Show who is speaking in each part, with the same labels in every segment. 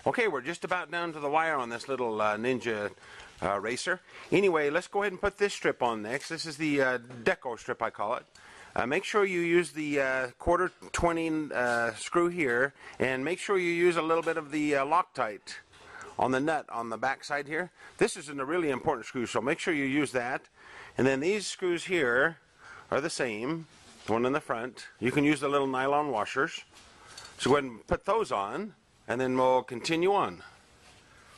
Speaker 1: Okay, we're just about down to the wire on this little Ninja racer. Anyway, let's go ahead and put this strip on next. This is the deco strip, I call it. Make sure you use the quarter 20 screw here, and make sure you use a little bit of the Loctite on the nut on the back side here. This is a really important screw, so make sure you use that. And then these screws here are the same, the one in the front. You can use the little nylon washers. So go ahead and put those on, and then we'll continue on.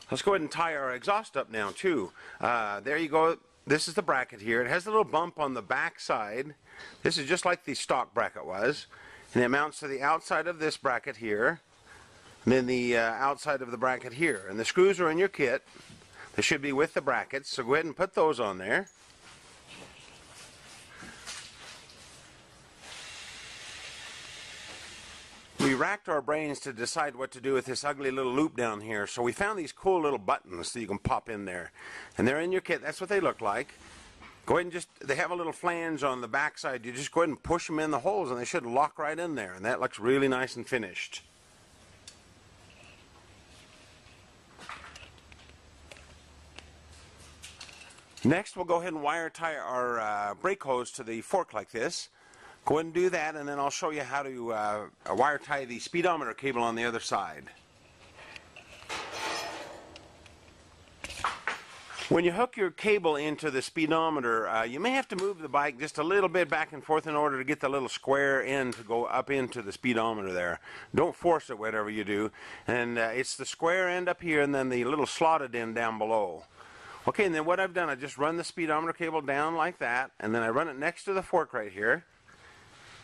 Speaker 1: Let's go ahead and tie our exhaust up now too. There you go. This is the bracket here. It has a little bump on the back side. This is just like the stock bracket was. And it mounts to the outside of this bracket here. And then the outside of the bracket here. And the screws are in your kit. They should be with the brackets. So go ahead and put those on there. We racked our brains to decide what to do with this ugly little loop down here, so we found these cool little buttons that you can pop in there. And they're in your kit. That's what they look like. Go ahead and they have a little flange on the back side. You just go ahead and push them in the holes and they should lock right in there. And that looks really nice and finished. Next, we'll go ahead and wire tie our brake hose to the fork like this. Go ahead and do that, and then I'll show you how to wire tie the speedometer cable on the other side. When you hook your cable into the speedometer, you may have to move the bike just a little bit back and forth in order to get the little square end to go up into the speedometer there. Don't force it, whatever you do. And it's the square end up here and then the little slotted end down below. Okay, and then what I've done, I just run the speedometer cable down like that, and then I run it next to the fork right here.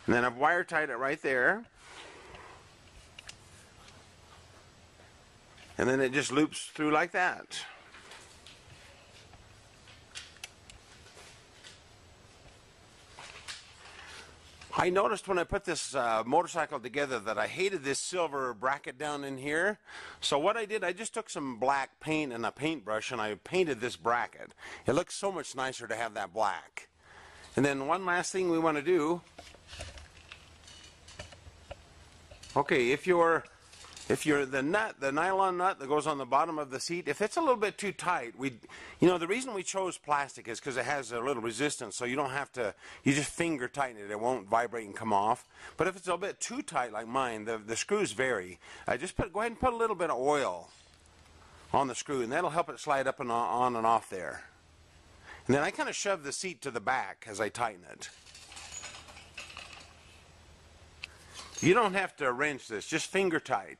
Speaker 1: And then I've wire tied it right there. And then it just loops through like that. I noticed when I put this motorcycle together that I hated this silver bracket down in here. So what I did, I just took some black paint and a paintbrush and I painted this bracket. It looks so much nicer to have that black. And then one last thing we want to do. Okay, if you're the nylon nut that goes on the bottom of the seat, if it's a little bit too tight, the reason we chose plastic is because it has a little resistance, so you don't have to, you just finger tighten it, it won't vibrate and come off. But if it's a bit too tight like mine, the screws vary. Go ahead and put a little bit of oil on the screw, and that'll help it slide up and on and off there. And then I kind of shove the seat to the back as I tighten it. You don't have to wrench this, just finger tight.